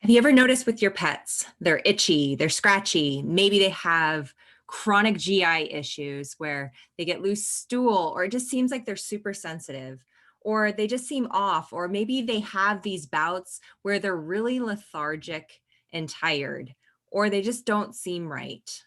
Have you ever noticed with your pets, they're itchy, they're scratchy, maybe they have chronic GI issues where they get loose stool, or it just seems like they're super sensitive, or they just seem off, or maybe they have these bouts where they're really lethargic and tired, or they just don't seem right.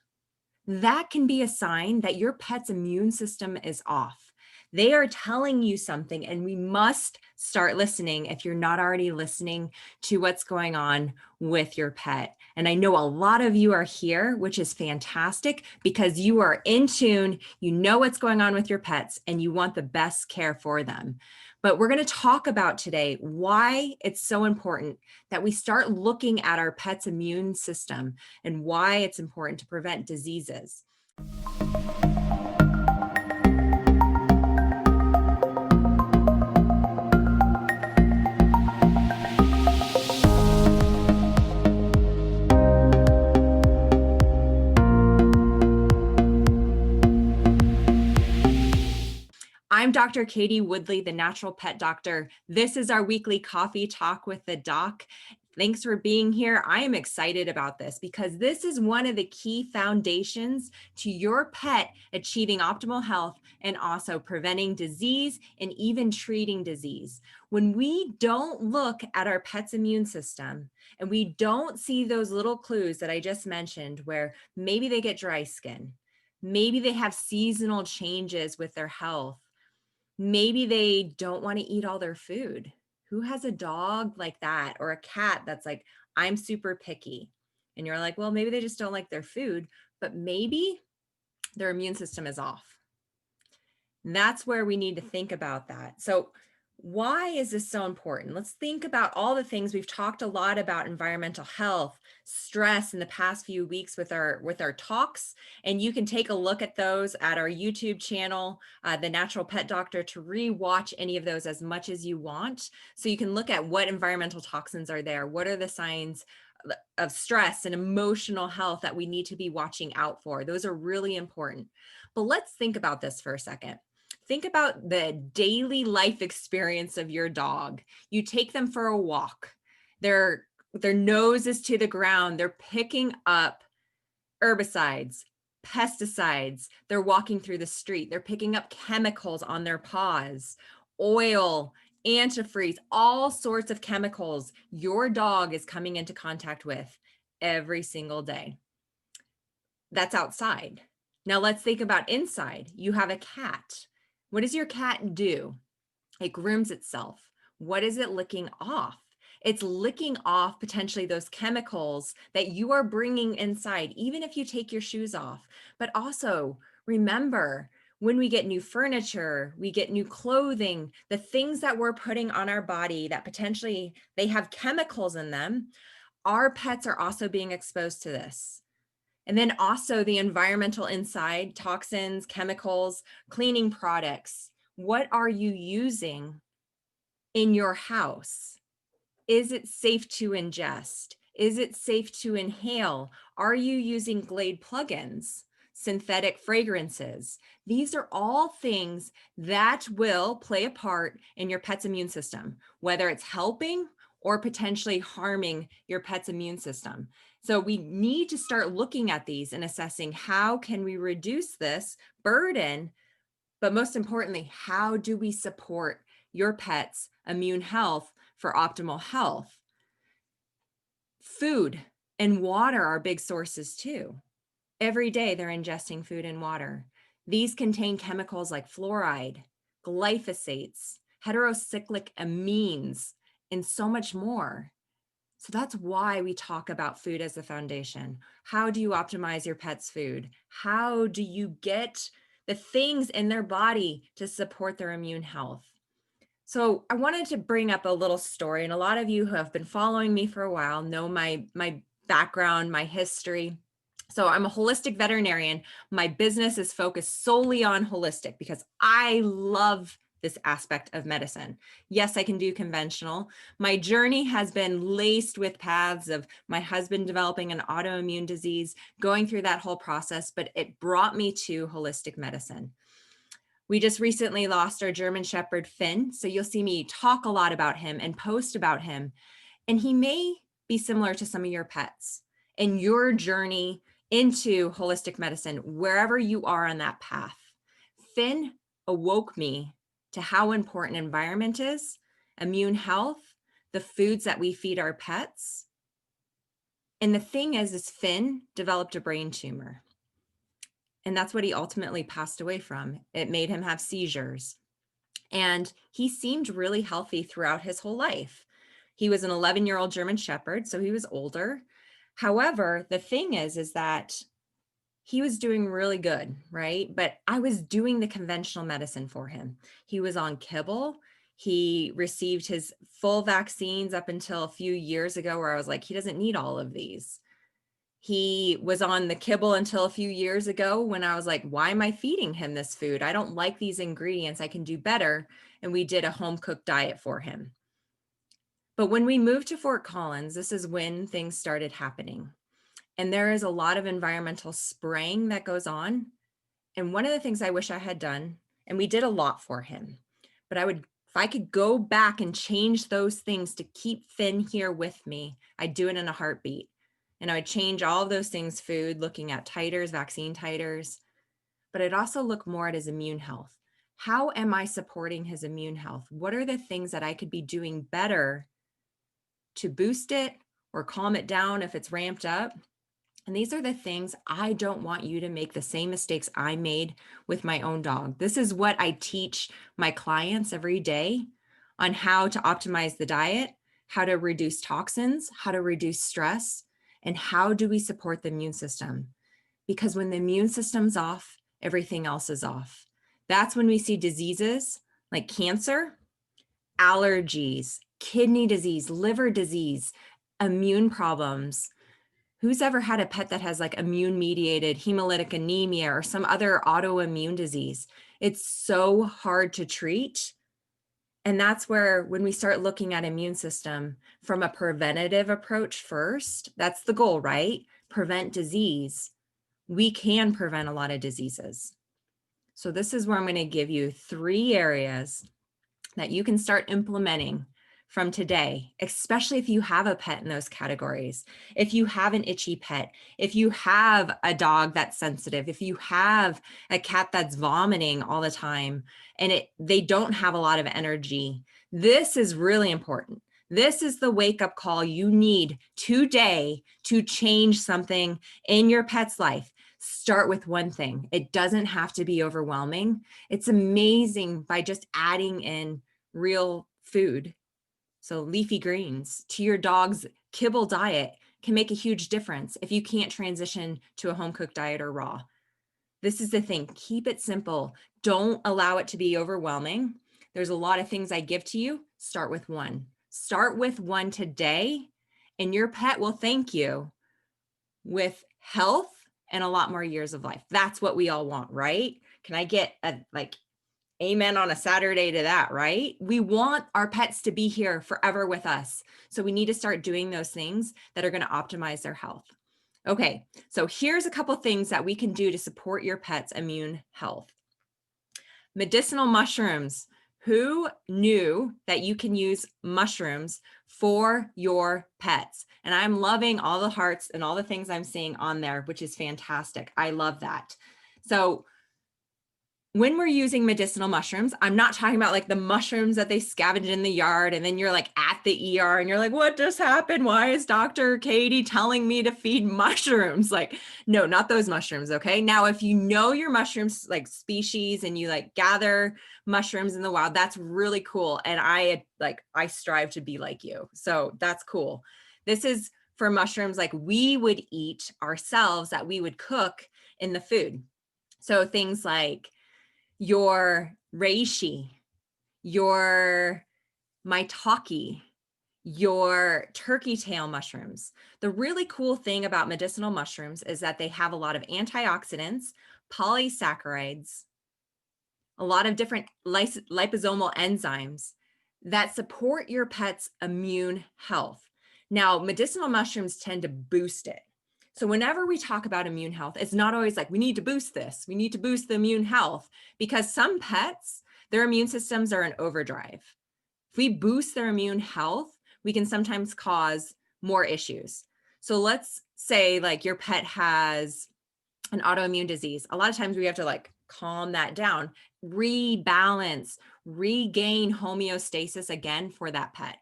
That can be a sign that your pet's immune system is off. They are telling you something, and we must start listening if you're not already listening to what's going on with your pet. And I know a lot of you are here, which is fantastic because you are in tune, you know what's going on with your pets, and you want the best care for them. But we're going to talk about today why it's so important that we start looking at our pet's immune system and why it's important to prevent diseases. I'm Dr. Katie Woodley, the natural pet doctor. This is our weekly coffee talk with the doc. Thanks for being here. I am excited about this because this is one of the key foundations to your pet achieving optimal health and also preventing disease and even treating disease. When we don't look at our pet's immune system and we don't see those little clues that I just mentioned, where maybe they get dry skin, maybe they have seasonal changes with their health, maybe they don't want to eat all their food. Who has a dog like that, or a cat that's like, I'm super picky? And you're like, well, maybe they just don't like their food, but maybe their immune system is off. And that's where we need to think about that. So why is this so important? Let's think about all the things. We've talked a lot about environmental health, stress in the past few weeks with our talks, and you can take a look at those at our YouTube channel, The Natural Pet Doctor, to re-watch any of those as much as you want. So you can look at what environmental toxins are there, what are the signs of stress and emotional health that we need to be watching out for. Those are really important. But let's think about this for a second. Think about the daily life experience of your dog. You take them for a walk. Their nose is to the ground. They're picking up herbicides, pesticides. They're walking through the street. They're picking up chemicals on their paws, oil, antifreeze, all sorts of chemicals your dog is coming into contact with every single day. That's outside. Now let's think about inside. You have a cat. What does your cat do? It grooms itself. What is it licking off? It's licking off potentially those chemicals that you are bringing inside, even if you take your shoes off. But also remember, when we get new furniture, we get new clothing, the things that we're putting on our body that potentially they have chemicals in them, our pets are also being exposed to this. And then also the environmental inside, toxins, chemicals, cleaning products. What are you using in your house? Is it safe to ingest? Is it safe to inhale? Are you using Glade plugins, synthetic fragrances? These are all things that will play a part in your pet's immune system, whether it's helping or potentially harming your pet's immune system. So we need to start looking at these and assessing how can we reduce this burden, but most importantly, how do we support your pet's immune health for optimal health? Food and water are big sources too. Every day they're ingesting food and water. These contain chemicals like fluoride, glyphosates, heterocyclic amines, and so much more. So that's why we talk about food as the foundation. How do you optimize your pet's food? How do you get the things in their body to support their immune health? So I wanted to bring up a little story, and a lot of you who have been following me for a while know my background, my history. So I'm a holistic veterinarian. My business is focused solely on holistic because I love this aspect of medicine. Yes, I can do conventional. My journey has been laced with paths of my husband developing an autoimmune disease, going through that whole process, but it brought me to holistic medicine. We just recently lost our German Shepherd, Finn. So you'll see me talk a lot about him and post about him. And he may be similar to some of your pets and your journey into holistic medicine, wherever you are on that path. Finn awoke me to how important environment is, immune health, the foods that we feed our pets. And the thing is Finn developed a brain tumor. And that's what he ultimately passed away from. It made him have seizures. And he seemed really healthy throughout his whole life. He was an 11-year-old German Shepherd, so he was older. However, the thing is that he was doing really good, right? But I was doing the conventional medicine for him. He was on kibble. He received his full vaccines up until a few years ago where I was like, he doesn't need all of these. He was on the kibble until a few years ago when I was like, why am I feeding him this food? I don't like these ingredients. I can do better. And we did a home cooked diet for him. But when we moved to Fort Collins, this is when things started happening. And there is a lot of environmental spraying that goes on. And one of the things I wish I had done, and we did a lot for him, but if I could go back and change those things to keep Finn here with me, I'd do it in a heartbeat. And I would change all of those things, food, looking at titers, vaccine titers, but I'd also look more at his immune health. How am I supporting his immune health? What are the things that I could be doing better to boost it or calm it down if it's ramped up? And these are the things I don't want you to make the same mistakes I made with my own dog. This is what I teach my clients every day on how to optimize the diet, how to reduce toxins, how to reduce stress, and how do we support the immune system? Because when the immune system's off, everything else is off. That's when we see diseases like cancer, allergies, kidney disease, liver disease, immune problems. Who's ever had a pet that has like immune mediated hemolytic anemia or some other autoimmune disease? It's so hard to treat. And that's where when we start looking at immune system from a preventative approach first, that's the goal, right? Prevent disease. We can prevent a lot of diseases. So this is where I'm going to give you 3 areas that you can start implementing from today, especially if you have a pet in those categories. If you have an itchy pet, if you have a dog that's sensitive, if you have a cat that's vomiting all the time and they don't have a lot of energy, this is really important. This is the wake-up call you need today to change something in your pet's life. Start with one thing. It doesn't have to be overwhelming. It's amazing by just adding in real food. So leafy greens to your dog's kibble diet can make a huge difference if you can't transition to a home cooked diet or raw. This is the thing. Keep it simple. Don't allow it to be overwhelming. There's a lot of things I give to you. Start with one. Start with one today, and your pet will thank you with health and a lot more years of life. That's what we all want, right? Can I get a amen on a Saturday to that, right? We want our pets to be here forever with us. So we need to start doing those things that are going to optimize their health. Okay, so here's a couple things that we can do to support your pet's immune health. Medicinal mushrooms. Who knew that you can use mushrooms for your pets? And I'm loving all the hearts and all the things I'm seeing on there, which is fantastic. I love that. So when we're using medicinal mushrooms, I'm not talking about like the mushrooms that they scavenge in the yard and then you're like at the ER and you're like, what just happened? Why is Dr. Katie telling me to feed mushrooms? Like, no, not those mushrooms. Okay. Now, if you know your mushrooms like species and you like gather mushrooms in the wild, that's really cool. And I strive to be like you. So that's cool. This is for mushrooms like we would eat ourselves that we would cook in the food. So things like your reishi, your maitake, your turkey tail mushrooms. The really cool thing about medicinal mushrooms is that they have a lot of antioxidants, polysaccharides, a lot of different liposomal enzymes that support your pet's immune health. Now, medicinal mushrooms tend to boost it. So whenever we talk about immune health, it's not always like, we need to boost this. We need to boost the immune health, because some pets, their immune systems are in overdrive. If we boost their immune health, we can sometimes cause more issues. So let's say like your pet has an autoimmune disease. A lot of times we have to like calm that down, rebalance, regain homeostasis again for that pet.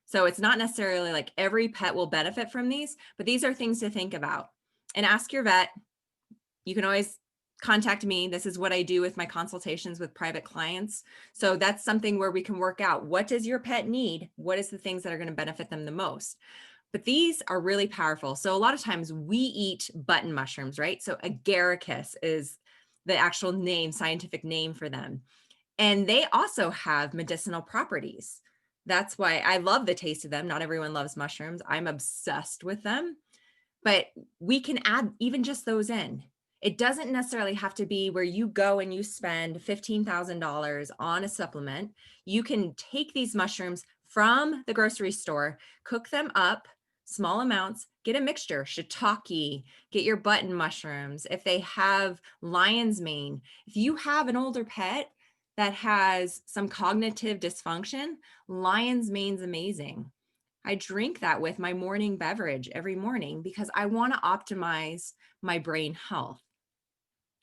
So it's not necessarily like every pet will benefit from these, but these are things to think about. And ask your vet. You can always contact me. This is what I do with my consultations with private clients. So that's something where we can work out, what does your pet need? What is the things that are going to benefit them the most? But these are really powerful. So a lot of times we eat button mushrooms, right? So agaricus is the actual name, scientific name for them. And they also have medicinal properties. That's why I love the taste of them. Not everyone loves mushrooms. I'm obsessed with them, but we can add even just those in. It doesn't necessarily have to be where you go and you spend $15,000 on a supplement. You can take these mushrooms from the grocery store, cook them up, small amounts, get a mixture, shiitake, get your button mushrooms. If they have lion's mane, if you have an older pet that has some cognitive dysfunction, lion's mane's amazing. I drink that with my morning beverage every morning because I want to optimize my brain health.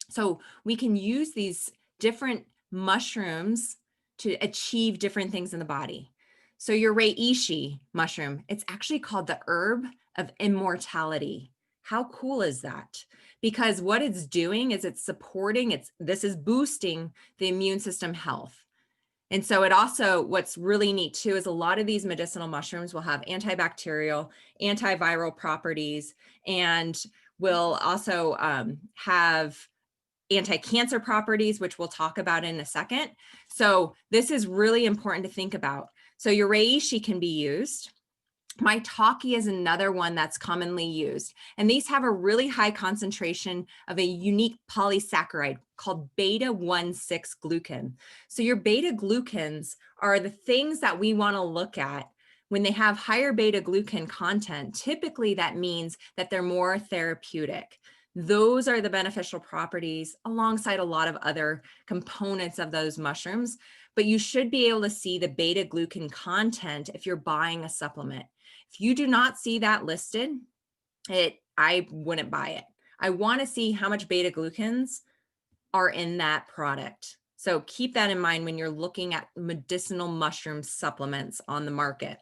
So we can use these different mushrooms to achieve different things in the body. So your reishi mushroom, it's actually called the herb of immortality. How cool is that? Because what it's doing is it's supporting, this is boosting the immune system health. And so it also, what's really neat too, is a lot of these medicinal mushrooms will have antibacterial, antiviral properties, and will also have anti-cancer properties, which we'll talk about in a second. So this is really important to think about. So your reishi can be used. Maitake is another one that's commonly used. And these have a really high concentration of a unique polysaccharide called beta-1,6 glucan. So your beta glucans are the things that we want to look at. When they have higher beta glucan content, typically that means that they're more therapeutic. Those are the beneficial properties alongside a lot of other components of those mushrooms, but you should be able to see the beta glucan content if you're buying a supplement. If you do not see that listed, I wouldn't buy it. I want to see how much beta glucans are in that product. So keep that in mind when you're looking at medicinal mushroom supplements on the market.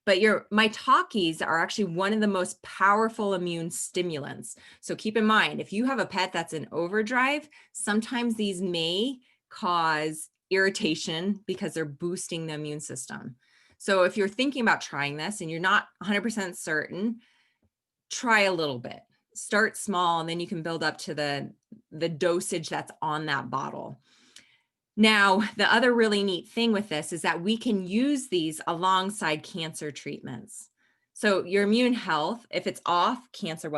But your maitakes are actually one of the most powerful immune stimulants. So keep in mind, if you have a pet that's in overdrive, sometimes these may cause irritation because they're boosting the immune system. So if you're thinking about trying this and you're not 100% certain, try a little bit. Start small, and then you can build up to the dosage that's on that bottle. Now, the other really neat thing with this is that we can use these alongside cancer treatments. So your immune health, if it's off, cancer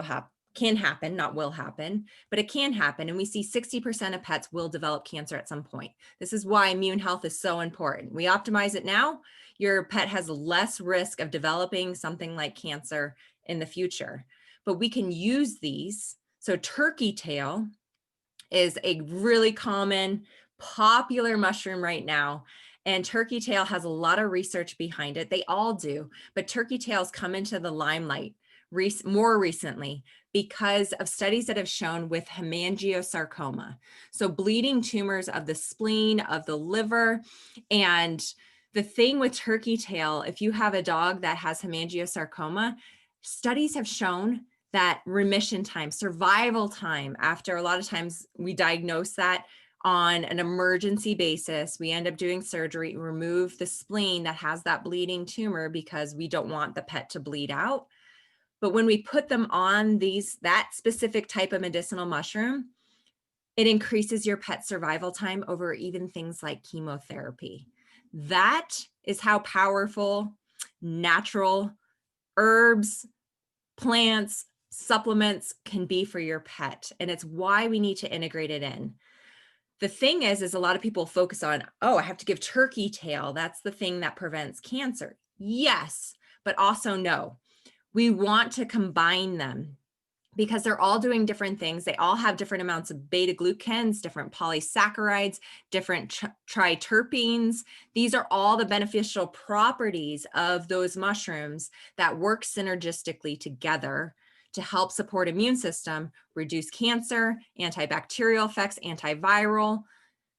can happen, not will happen, but it can happen. And we see 60% of pets will develop cancer at some point. This is why immune health is so important. We optimize it now, your pet has less risk of developing something like cancer in the future. But we can use these. So turkey tail is a really common, popular mushroom right now. And turkey tail has a lot of research behind it. They all do, but turkey tails come into the limelight more recently because of studies that have shown with hemangiosarcoma. So bleeding tumors of the spleen, of the liver. And the thing with turkey tail, if you have a dog that has hemangiosarcoma, studies have shown that remission time, survival time, after a lot of times we diagnose that on an emergency basis, we end up doing surgery, remove the spleen that has that bleeding tumor because we don't want the pet to bleed out. But when we put them on that specific type of medicinal mushroom, it increases your pet's survival time over even things like chemotherapy. That is how powerful natural herbs, plants, supplements can be for your pet. And it's why we need to integrate it in. The thing is a lot of people focus on, oh, I have to give turkey tail. That's the thing that prevents cancer. Yes, but also no. We want to combine them. because they're all doing different things. They all have different amounts of beta glucans, different polysaccharides, different triterpenes. These are all the beneficial properties of those mushrooms that work synergistically together to help support immune system, reduce cancer, antibacterial effects, antiviral,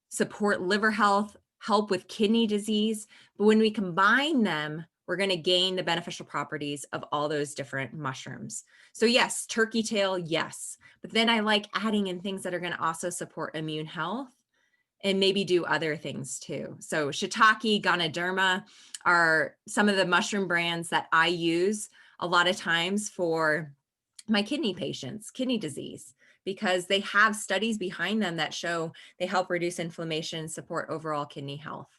support liver health, help with kidney disease. But when we combine them, we're going to gain the beneficial properties of all those different mushrooms. So yes, turkey tail, yes. But then I like adding in things that are going to also support immune health and maybe do other things too. So shiitake, ganoderma are some of the mushroom brands that I use a lot of times for my kidney patients, kidney disease, because they have studies behind them that show they help reduce inflammation, support overall kidney health.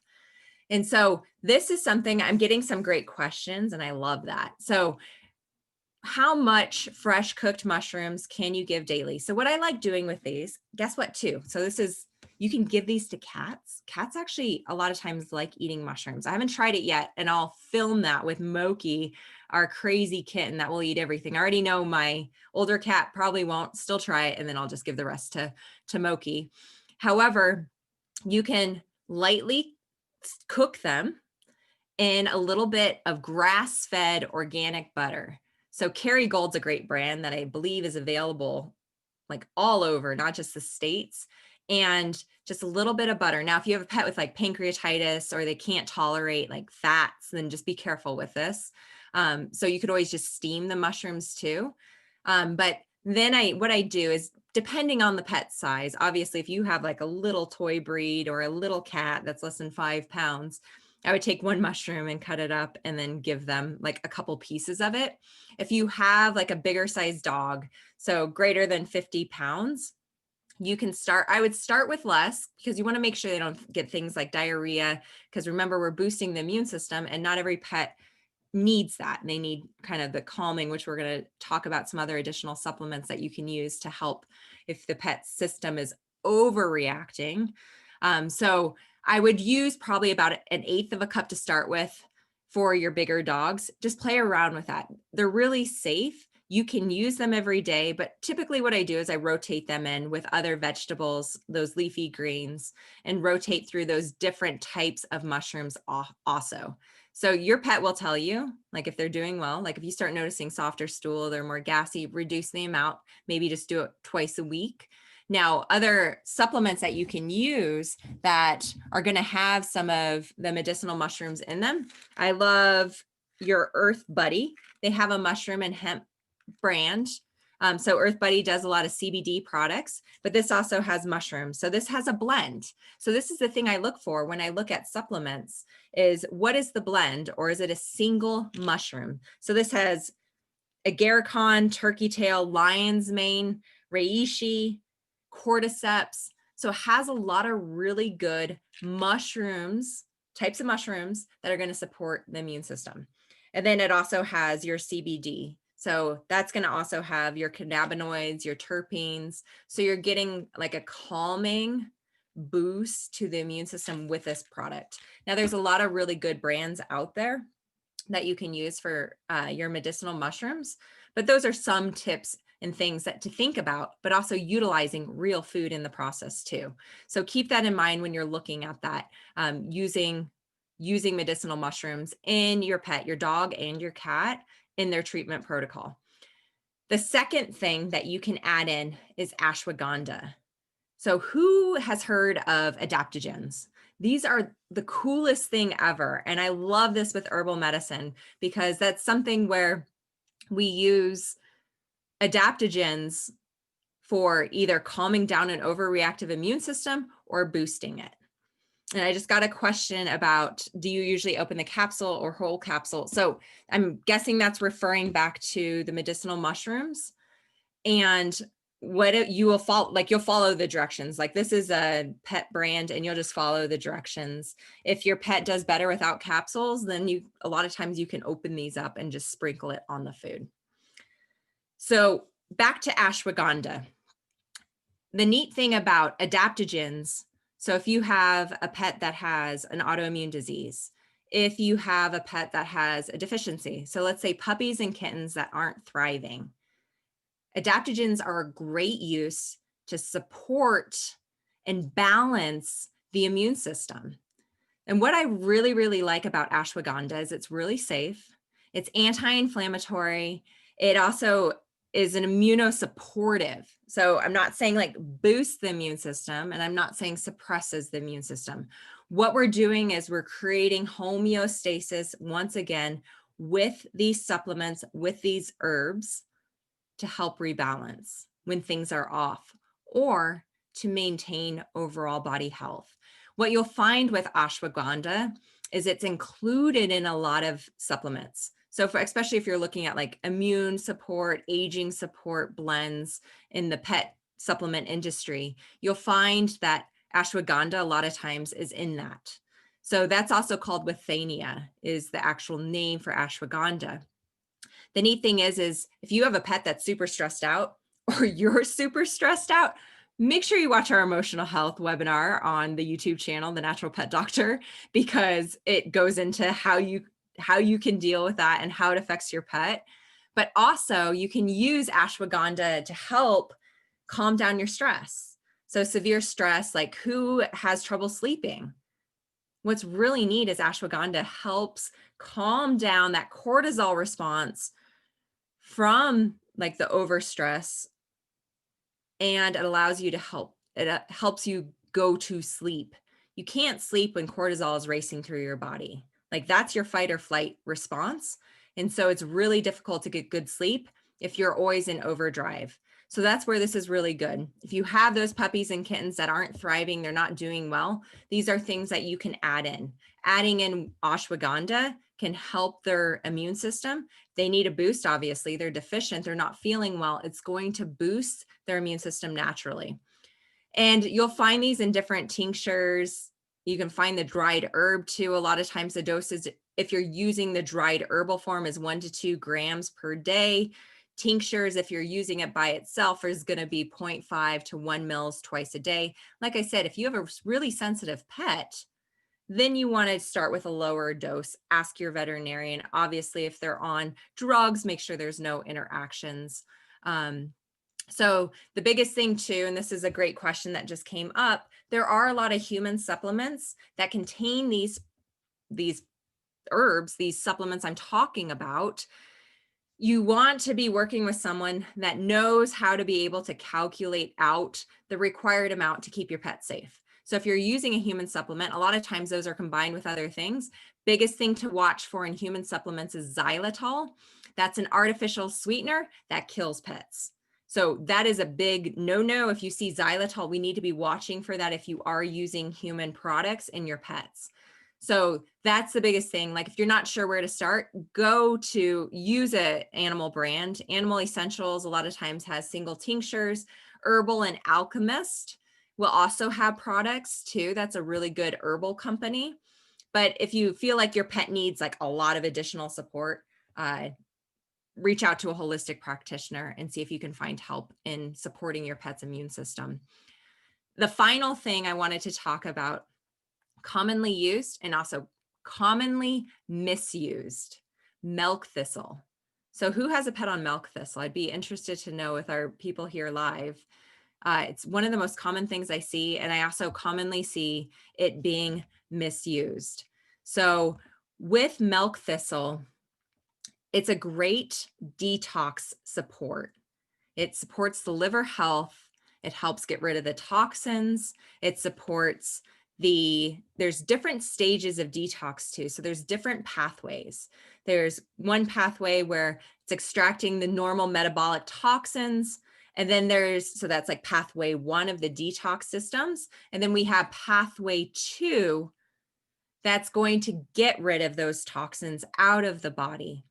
And so this is something, I'm getting some great questions and I love that. So how much fresh cooked mushrooms can you give daily? So what I like doing with these, guess what too? So this is, you can give these to cats. Cats actually a lot of times like eating mushrooms. I haven't tried it yet, and I'll film that with Moki, our crazy kitten that will eat everything. I already know my older cat probably won't, still try it, and then I'll just give the rest to Moki. However, you can lightly cook them in a little bit of grass-fed organic butter. So Kerrygold's a great brand that I believe is available like all over, not just the States, and just a little bit of butter. Now, if you have a pet with like pancreatitis or they can't tolerate like fats, then just be careful with this. So you could always just steam the mushrooms too. But then what I do is, depending on the pet size, obviously, if you have like a little toy breed or a little cat that's less than 5 pounds, I would take one mushroom and cut it up and then give them like a couple pieces of it. If you have like a bigger size dog, so greater than 50 pounds, you can start, I would start with less because you want to make sure they don't get things like diarrhea, because remember, we're boosting the immune system and not every pet needs that. They need kind of the calming, which we're going to talk about some other additional supplements that you can use to help if the pet system is overreacting. So I would use probably about 1/8 of a cup to start with for your bigger dogs. Just play around with that. They're really safe. You can use them every day, but typically what I do is I rotate them in with other vegetables, those leafy greens, and rotate through those different types of mushrooms also. So your pet will tell you, like if they're doing well, like if you start noticing softer stool, they're more gassy, reduce the amount, maybe just do it twice a week. Now, other supplements that you can use that are going to have some of the medicinal mushrooms in them. I love your Earth Buddy. They have a mushroom and hemp brand. So Earth Buddy does a lot of CBD products, but this also has mushrooms. So this has a blend. So this is the thing I look for when I look at supplements is what is the blend, or is it a single mushroom? So this has agarikon, turkey tail, lion's mane, reishi, cordyceps. So it has a lot of really good mushrooms, types of mushrooms that are going to support the immune system. And then it also has your CBD. So that's going to also have your cannabinoids, your terpenes. So you're getting like a calming boost to the immune system with this product. Now, there's a lot of really good brands out there that you can use for your medicinal mushrooms, but those are some tips and things that to think about, but also utilizing real food in the process too. So keep that in mind when you're looking at that, using medicinal mushrooms in your pet, your dog and your cat, in their treatment protocol. The second thing that you can add in is ashwagandha. So who has heard of adaptogens? These are the coolest thing ever. And I love this with herbal medicine because that's something where we use adaptogens for either calming down an overreactive immune system or boosting it. And I just got a question about, do you usually open the capsule or whole capsule? So I'm guessing that's referring back to the medicinal mushrooms. And what you will follow, like you'll follow the directions. Like this is a pet brand and you'll just follow the directions. If your pet does better without capsules, then a lot of times you can open these up and just sprinkle it on the food. So back to ashwagandha. The neat thing about adaptogens, so if you have a pet that has an autoimmune disease, if you have a pet that has a deficiency, so let's say puppies and kittens that aren't thriving, Adaptogens are a great use to support and balance the immune system. And what I really, really like about ashwagandha is it's really safe. It's anti-inflammatory. It also is an immunosupportive. So I'm not saying like boost the immune system, and I'm not saying suppresses the immune system. What we're doing is we're creating homeostasis once again with these supplements, with these herbs to help rebalance when things are off or to maintain overall body health. What you'll find with ashwagandha is it's included in a lot of supplements. So especially if you're looking at like immune support, aging support blends in the pet supplement industry, you'll find that ashwagandha a lot of times is in that. So that's also called withania, is the actual name for ashwagandha. The neat thing is if you have a pet that's super stressed out or you're super stressed out, make sure you watch our emotional health webinar on the YouTube channel, The Natural Pet Doctor, because it goes into how you can deal with that and how it affects your pet. But also you can use ashwagandha to help calm down your stress. So severe stress, like who has trouble sleeping? What's really neat is ashwagandha helps calm down that cortisol response from like the overstress, and it allows you to helps you go to sleep. You can't sleep when cortisol is racing through your body. Like that's your fight or flight response. And so it's really difficult to get good sleep if you're always in overdrive. So that's where this is really good. If you have those puppies and kittens that aren't thriving, they're not doing well, these are things that you can add in. Adding in ashwagandha can help their immune system. They need a boost, obviously. They're deficient, they're not feeling well. It's going to boost their immune system naturally. And you'll find these in different tinctures. You can find the dried herb too. A lot of times the doses, if you're using the dried herbal form, is 1 to 2 grams per day. Tinctures, if you're using it by itself, is going to be 0.5 to 1 mils twice a day. Like I said, if you have a really sensitive pet, then you want to start with a lower dose. Ask your veterinarian. Obviously, if they're on drugs, make sure there's no interactions. So the biggest thing too, and this is a great question that just came up, there are a lot of human supplements that contain these herbs, these supplements I'm talking about. You want to be working with someone that knows how to be able to calculate out the required amount to keep your pet safe. So if you're using a human supplement, a lot of times those are combined with other things. Biggest thing to watch for in human supplements is xylitol. That's an artificial sweetener that kills pets. So that is a big no-no. If you see xylitol, we need to be watching for that if you are using human products in your pets. So that's the biggest thing. Like if you're not sure where to start, go to use an animal brand. Animal Essentials a lot of times has single tinctures. Herbal and Alchemist will also have products too. That's a really good herbal company. But if you feel like your pet needs like a lot of additional support, reach out to a holistic practitioner and see if you can find help in supporting your pet's immune system. The final thing I wanted to talk about, commonly used and also commonly misused, milk thistle. So who has a pet on milk thistle? I'd be interested to know with our people here live. It's one of the most common things I see, and I also commonly see it being misused. So with milk thistle, it's a great detox support. It supports the liver health. It helps get rid of the toxins. It supports there's different stages of detox too. So there's different pathways. There's one pathway where it's extracting the normal metabolic toxins. And then so that's like pathway 1 of the detox systems. And then we have pathway 2 that's going to get rid of those toxins out of the body.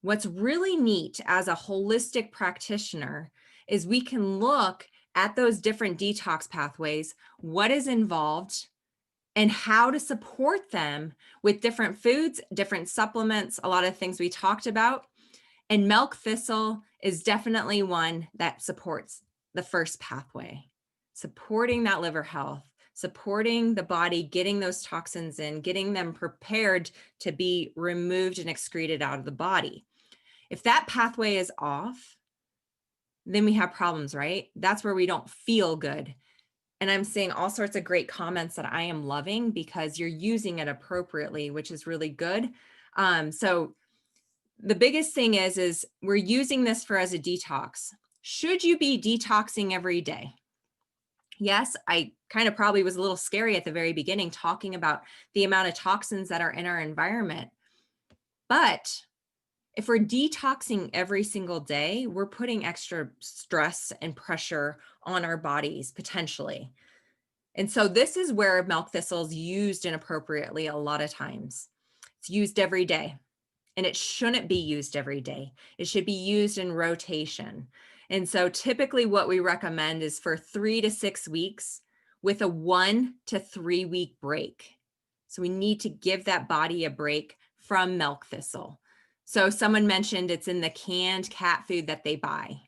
What's really neat as a holistic practitioner is we can look at those different detox pathways, what is involved, and how to support them with different foods, different supplements, a lot of things we talked about. And milk thistle is definitely one that supports the first pathway, supporting that liver health, supporting the body, getting those toxins in, getting them prepared to be removed and excreted out of the body. If that pathway is off, then we have problems, right? That's where we don't feel good. And I'm seeing all sorts of great comments that I am loving because you're using it appropriately, which is really good. So the biggest thing is we're using this for as a detox. Should you be detoxing every day? Yes, I kind of probably was a little scary at the very beginning talking about the amount of toxins that are in our environment. But if we're detoxing every single day, we're putting extra stress and pressure on our bodies potentially. And so this is where milk thistle is used inappropriately a lot of times. It's used every day, and it shouldn't be used every day. It should be used in rotation. And so typically what we recommend is for 3 to 6 weeks with a 1 to 3 week break. So we need to give that body a break from milk thistle. So someone mentioned it's in the canned cat food that they buy.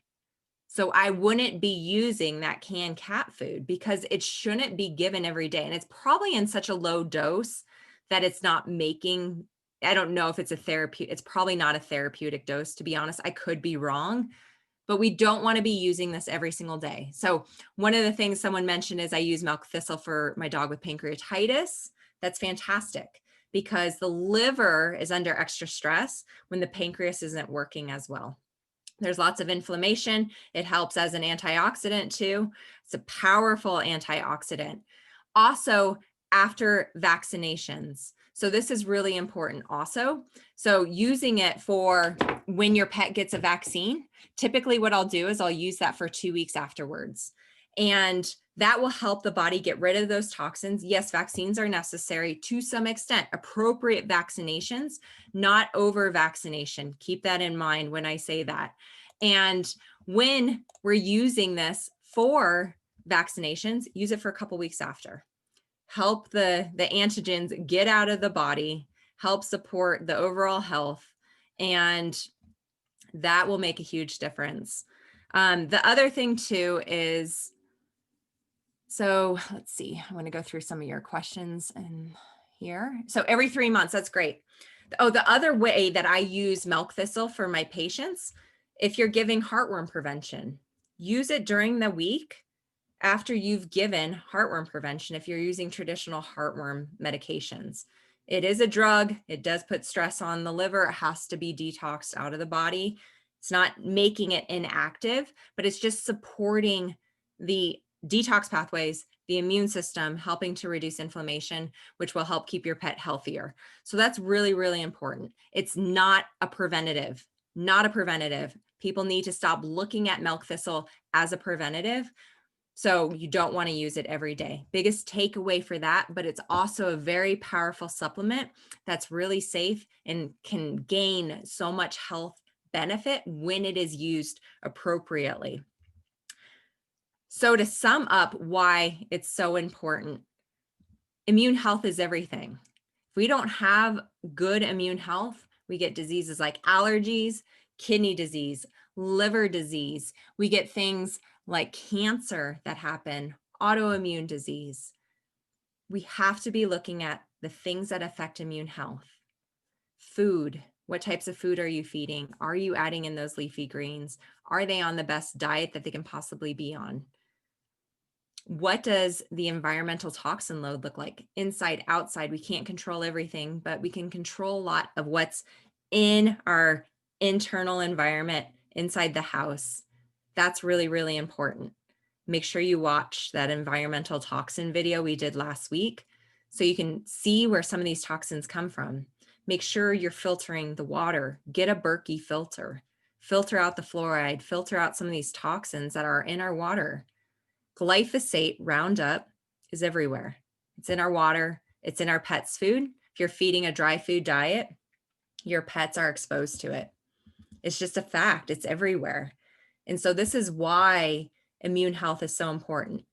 So I wouldn't be using that canned cat food because it shouldn't be given every day. And it's probably in such a low dose that it's not making, I don't know if it's a therapeutic, it's probably not a therapeutic dose, to be honest. I could be wrong, but we don't want to be using this every single day. So one of the things someone mentioned is I use milk thistle for my dog with pancreatitis. That's fantastic because the liver is under extra stress when the pancreas isn't working as well. There's lots of inflammation. It helps as an antioxidant too. It's a powerful antioxidant. Also, after vaccinations. So this is really important also. So using it for when your pet gets a vaccine, typically what I'll do is I'll use that for 2 weeks afterwards. And that will help the body get rid of those toxins. Yes, vaccines are necessary to some extent, appropriate vaccinations, not over vaccination. Keep that in mind when I say that. And when we're using this for vaccinations, use it for a couple weeks after. Help the antigens get out of the body, help support the overall health, and that will make a huge difference. The other thing too is, so let's see, I want to go through some of your questions in here. So every 3 months, that's great. Oh, the other way that I use milk thistle for my patients, if you're giving heartworm prevention, use it during the week after you've given heartworm prevention if you're using traditional heartworm medications. It is a drug. It does put stress on the liver. It has to be detoxed out of the body. It's not making it inactive, but it's just supporting the detox pathways, the immune system, helping to reduce inflammation, which will help keep your pet healthier. So that's really, really important. It's not a preventative, not a preventative. People need to stop looking at milk thistle as a preventative. So you don't want to use it every day. Biggest takeaway for that, but it's also a very powerful supplement that's really safe and can gain so much health benefit when it is used appropriately. So to sum up why it's so important, immune health is everything. If we don't have good immune health, we get diseases like allergies, kidney disease, liver disease. We get things like cancer that happen, autoimmune disease. We have to be looking at the things that affect immune health. Food. What types of food are you feeding? Are you adding in those leafy greens? Are they on the best diet that they can possibly be on? What does the environmental toxin load look like? Inside, outside, we can't control everything, but we can control a lot of what's in our internal environment inside the house. That's really, really important. Make sure you watch that environmental toxin video we did last week so you can see where some of these toxins come from. Make sure you're filtering the water. Get a Berkey filter. Filter out the fluoride. Filter out some of these toxins that are in our water. Glyphosate, Roundup, is everywhere. It's in our water. It's in our pets' food. If you're feeding a dry food diet, your pets are exposed to it. It's just a fact. It's everywhere. And so this is why immune health is so important.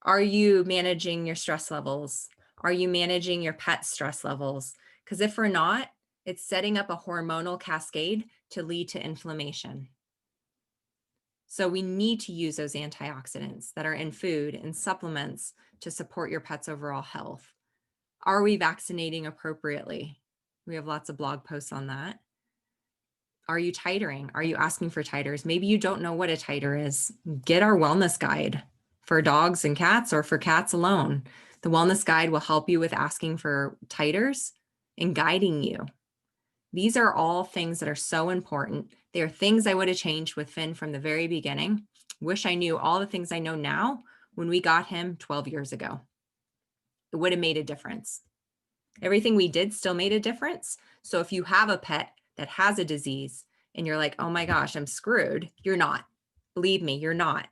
Are you managing your stress levels? Are you managing your pet's stress levels? Because if we're not, it's setting up a hormonal cascade to lead to inflammation. So we need to use those antioxidants that are in food and supplements to support your pet's overall health. Are we vaccinating appropriately? We have lots of blog posts on that. Are you titering? Are you asking for titers? Maybe you don't know what a titer is. Get our wellness guide for dogs and cats, or for cats alone. The wellness guide will help you with asking for titers and guiding you. These are all things that are so important. They are things I would have changed with Finn from the very beginning. Wish I knew all the things I know now when we got him 12 years ago. It would have made a difference. Everything we did still made a difference. So if you have a pet that has a disease and you're like, oh my gosh, I'm screwed, you're not. Believe me, you're not.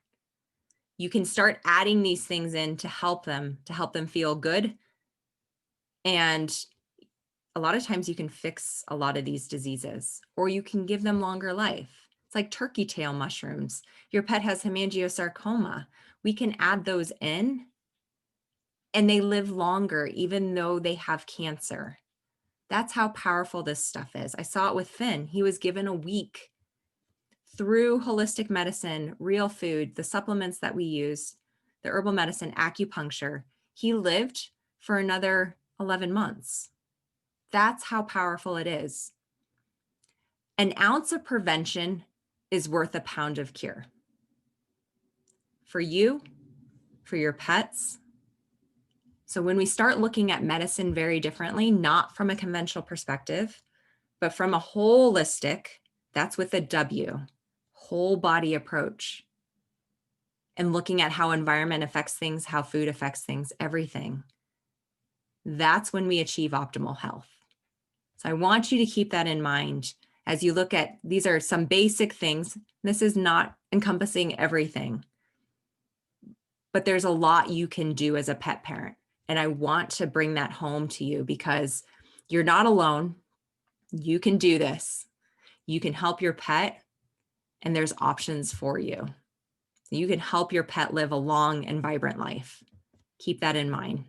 You can start adding these things in to help them feel good. And a lot of times you can fix a lot of these diseases, or you can give them longer life. It's like turkey tail mushrooms. Your pet has hemangiosarcoma. We can add those in and they live longer even though they have cancer. That's how powerful this stuff is. I saw it with Finn. He was given a week through holistic medicine, real food, the supplements that we use, the herbal medicine, acupuncture. He lived for another 11 months. That's how powerful it is. An ounce of prevention is worth a pound of cure. For you, for your pets. So when we start looking at medicine very differently, not from a conventional perspective, but from a holistic, that's with a W, whole body approach, and looking at how environment affects things, how food affects things, everything, that's when we achieve optimal health. So I want you to keep that in mind as you look at, these are some basic things. This is not encompassing everything, but there's a lot you can do as a pet parent. And I want to bring that home to you because you're not alone. You can do this. You can help your pet, and there's options for you. You can help your pet live a long and vibrant life. Keep that in mind.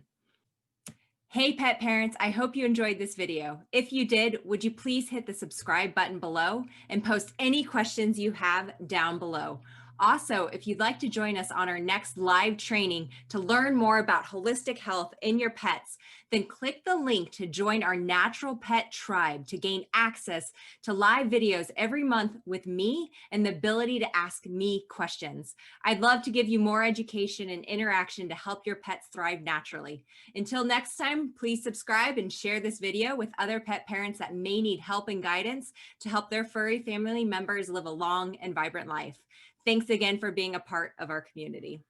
Hey pet parents, I hope you enjoyed this video. If you did, would you please hit the subscribe button below and post any questions you have down below. Also, if you'd like to join us on our next live training to learn more about holistic health in your pets, then click the link to join our Natural Pet Tribe to gain access to live videos every month with me and the ability to ask me questions. I'd love to give you more education and interaction to help your pets thrive naturally. Until next time, please subscribe and share this video with other pet parents that may need help and guidance to help their furry family members live a long and vibrant life. Thanks again for being a part of our community.